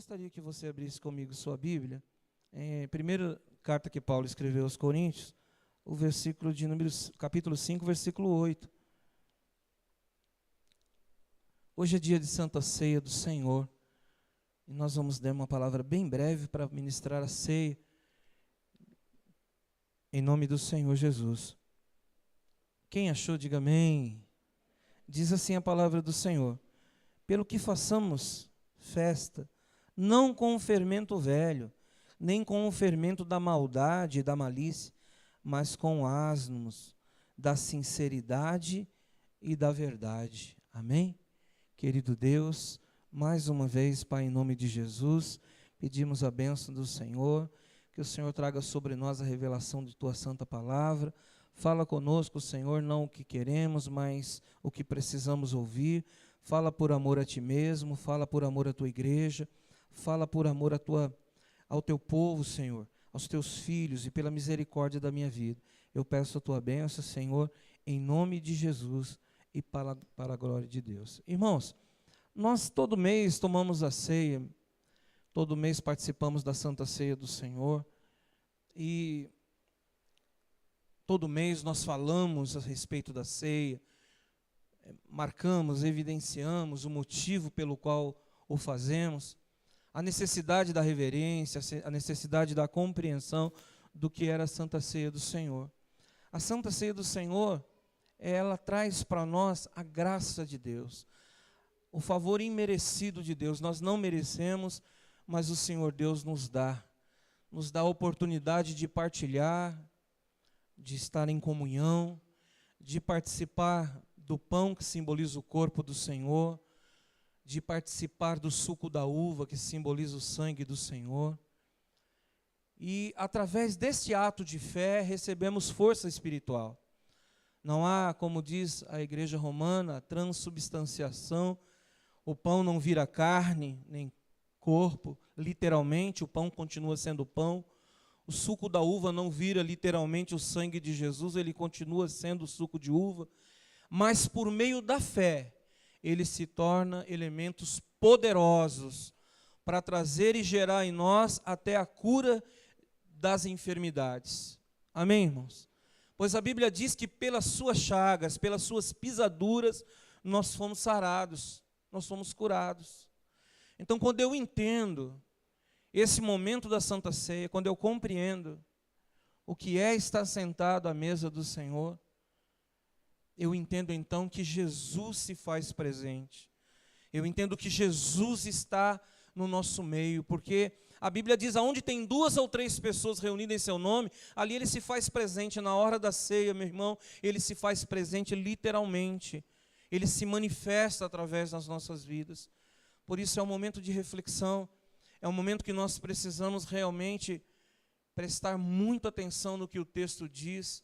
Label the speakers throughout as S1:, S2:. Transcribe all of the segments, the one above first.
S1: gostaria que você abrisse comigo sua Bíblia. Primeira carta que Paulo escreveu aos Coríntios, o versículo de capítulo 5, versículo 8. Hoje é dia de Santa Ceia do Senhor, e nós vamos dar uma palavra bem breve para ministrar a ceia, em nome do Senhor Jesus. Quem achou, diga amém. Diz assim a palavra do Senhor: pelo que façamos festa, não com o fermento velho, nem com o fermento da maldade e da malícia, mas com asmos da sinceridade e da verdade. Amém? Querido Deus, mais uma vez, Pai, em nome de Jesus, pedimos a bênção do Senhor, que o Senhor traga sobre nós a revelação de Tua Santa Palavra. Fala conosco, Senhor, não o que queremos, mas o que precisamos ouvir. Fala por amor a Ti mesmo, fala por amor à Tua igreja, fala por amor ao Teu povo, Senhor, aos Teus filhos e pela misericórdia da minha vida. Eu peço a Tua bênção, Senhor, em nome de Jesus e para a glória de Deus. Irmãos, nós todo mês tomamos a ceia, todo mês participamos da Santa Ceia do Senhor, e todo mês nós falamos a respeito da ceia, marcamos, evidenciamos o motivo pelo qual o fazemos, a necessidade da reverência, a necessidade da compreensão do que era a Santa Ceia do Senhor. A Santa Ceia do Senhor, ela traz para nós a graça de Deus, o favor imerecido de Deus. Nós não merecemos, mas o Senhor Deus nos dá a oportunidade de partilhar, de estar em comunhão, de participar do pão que simboliza o corpo do Senhor, de participar do suco da uva que simboliza o sangue do Senhor. E através deste ato de fé recebemos força espiritual. Não há, como diz a igreja romana, transubstanciação. O pão não vira carne, nem corpo, literalmente o pão continua sendo pão. O suco da uva não vira literalmente o sangue de Jesus, ele continua sendo o suco de uva. Mas por meio da fé, ele se torna elementos poderosos para trazer e gerar em nós até a cura das enfermidades. Amém, irmãos? Pois a Bíblia diz que pelas suas chagas, pelas suas pisaduras, nós fomos sarados, nós fomos curados. Então, quando eu entendo esse momento da Santa Ceia, quando eu compreendo o que é estar sentado à mesa do Senhor, eu entendo então que Jesus se faz presente. Eu entendo que Jesus está no nosso meio, porque a Bíblia diz, aonde tem 2 ou 3 pessoas reunidas em seu nome, ali ele se faz presente. Na hora da ceia, meu irmão, ele se faz presente literalmente. Ele se manifesta através das nossas vidas. Por isso é um momento de reflexão, é um momento que nós precisamos realmente prestar muita atenção no que o texto diz,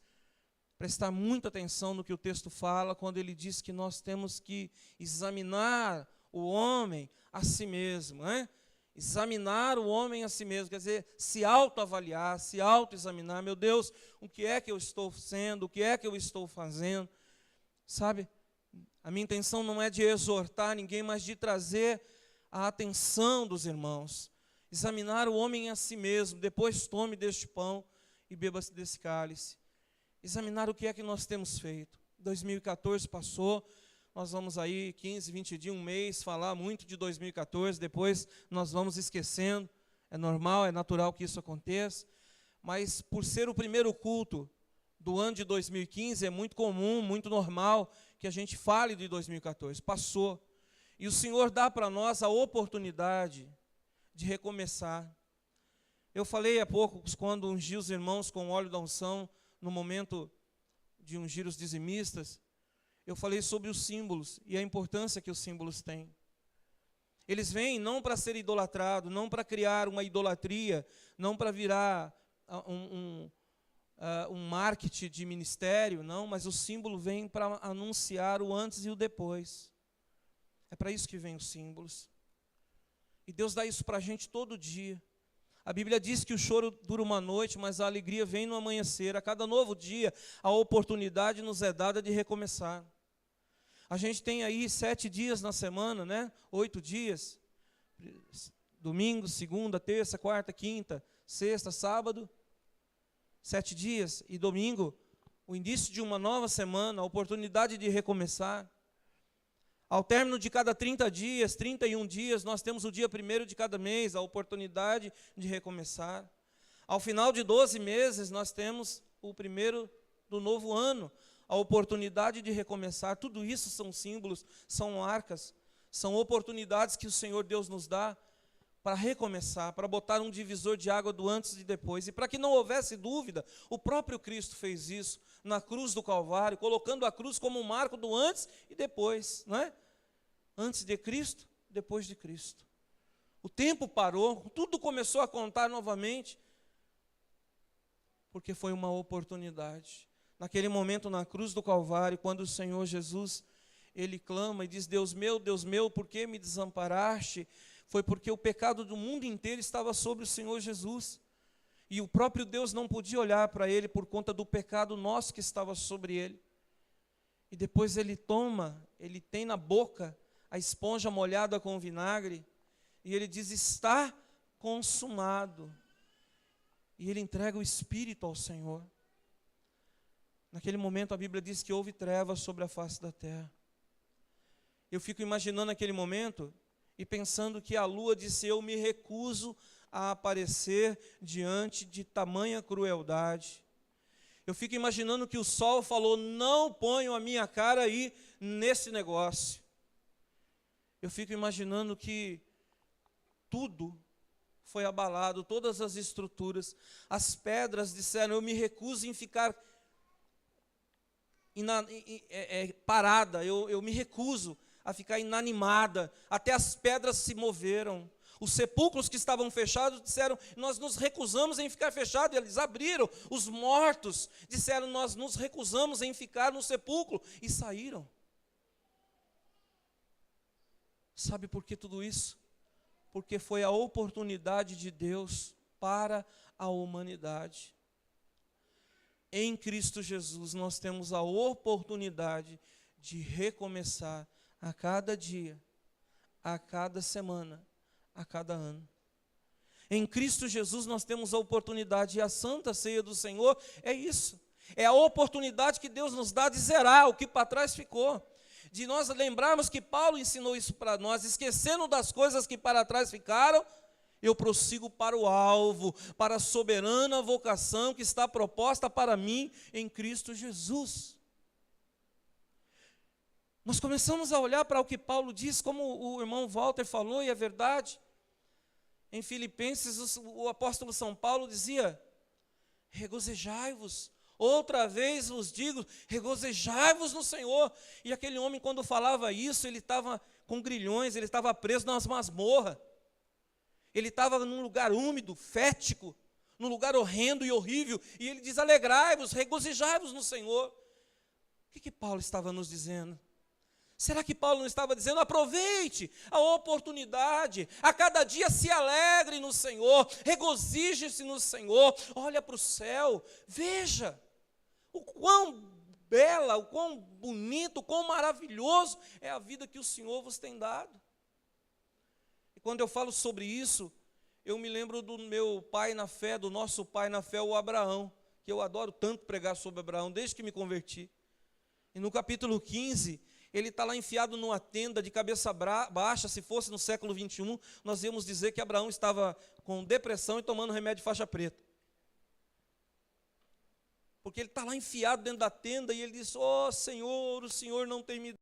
S1: prestar muita atenção no que o texto fala, quando ele diz que nós temos que examinar o homem a si mesmo, né? Examinar o homem a si mesmo, quer dizer, se autoavaliar, se autoexaminar. Meu Deus, o que é que eu estou sendo, o que é que eu estou fazendo? Sabe, a minha intenção não é de exortar ninguém, mas de trazer a atenção dos irmãos. Examinar o homem a si mesmo, depois tome deste pão e beba desse cálice. Examinar o que é que nós temos feito. 2014 passou, nós vamos aí 15, 20 dias, um mês, falar muito de 2014, depois nós vamos esquecendo. É normal, é natural que isso aconteça, mas por ser o primeiro culto do ano de 2015, é muito comum, muito normal que a gente fale de 2014. Passou. E o Senhor dá para nós a oportunidade de recomeçar. Eu falei há pouco, quando ungi os irmãos com o óleo da unção, no momento de ungir os dizimistas, eu falei sobre os símbolos e a importância que os símbolos têm. Eles vêm não para ser idolatrado, não para criar uma idolatria, não para virar um marketing de ministério, não, mas o símbolo vem para anunciar o antes e o depois. É para isso que vêm os símbolos. E Deus dá isso para a gente todo dia. A Bíblia diz que o choro dura uma noite, mas a alegria vem no amanhecer. A cada novo dia, a oportunidade nos é dada de recomeçar. A gente tem aí 7 dias na semana, né? 8 dias. Domingo, segunda, terça, quarta, quinta, sexta, sábado, 7 dias. E domingo, o início de uma nova semana, a oportunidade de recomeçar. Ao término de cada 30 dias, 31 dias, nós temos o dia 1º de cada mês, a oportunidade de recomeçar. Ao final de 12 meses, nós temos o 1º do novo ano, a oportunidade de recomeçar. Tudo isso são símbolos, são marcas, são oportunidades que o Senhor Deus nos dá para recomeçar, para botar um divisor de água do antes e depois. E para que não houvesse dúvida, o próprio Cristo fez isso na cruz do Calvário, colocando a cruz como um marco do antes e depois, não é? Antes de Cristo, depois de Cristo. O tempo parou, tudo começou a contar novamente, porque foi uma oportunidade. Naquele momento na cruz do Calvário, quando o Senhor Jesus, Ele clama e diz: Deus meu, por que me desamparaste? Foi porque o pecado do mundo inteiro estava sobre o Senhor Jesus. E o próprio Deus não podia olhar para Ele por conta do pecado nosso que estava sobre Ele. E depois Ele tem na boca a esponja molhada com vinagre, e Ele diz: está consumado. E Ele entrega o Espírito ao Senhor. Naquele momento a Bíblia diz que houve trevas sobre a face da terra. Eu fico imaginando aquele momento e pensando que a lua disse: eu me recuso a aparecer diante de tamanha crueldade. Eu fico imaginando que o sol falou: não ponho a minha cara aí nesse negócio. Eu fico imaginando que tudo foi abalado, todas as estruturas, as pedras disseram: eu me recuso em ficar parada, eu me recuso a ficar inanimada. Até as pedras se moveram. Os sepulcros que estavam fechados disseram: nós nos recusamos em ficar fechados. E eles abriram. Os mortos disseram: nós nos recusamos em ficar no sepulcro. E saíram. Sabe por que tudo isso? Porque foi a oportunidade de Deus para a humanidade. Em Cristo Jesus nós temos a oportunidade de recomeçar a cada dia, a cada semana, a cada ano. Em Cristo Jesus nós temos a oportunidade, e a Santa Ceia do Senhor é isso. É a oportunidade que Deus nos dá de zerar o que para trás ficou. De nós lembrarmos que Paulo ensinou isso para nós: esquecendo das coisas que para trás ficaram, eu prossigo para o alvo, para a soberana vocação que está proposta para mim em Cristo Jesus. Nós começamos a olhar para o que Paulo diz, como o irmão Walter falou, e é verdade. Em Filipenses, o apóstolo São Paulo dizia: regozijai-vos. Outra vez vos digo, regozijai-vos no Senhor. E aquele homem, quando falava isso, ele estava com grilhões, ele estava preso nas masmorras. Ele estava num lugar úmido, fético, num lugar horrendo e horrível. E ele diz: alegrai-vos, regozijai-vos no Senhor. O que Paulo estava nos dizendo? Será que Paulo não estava dizendo: aproveite a oportunidade, a cada dia se alegre no Senhor, regozije-se no Senhor, olha para o céu, veja o quão bela, o quão bonito, o quão maravilhoso é a vida que o Senhor vos tem dado. E quando eu falo sobre isso, eu me lembro do meu pai na fé, do nosso pai na fé, o Abraão, que eu adoro tanto pregar sobre Abraão, desde que me converti. E no capítulo 15, ele está lá enfiado numa tenda de cabeça baixa. Se fosse no século 21, nós íamos dizer que Abraão estava com depressão e tomando remédio de faixa preta. Porque ele está lá enfiado dentro da tenda e ele diz: ó Senhor, o Senhor não tem me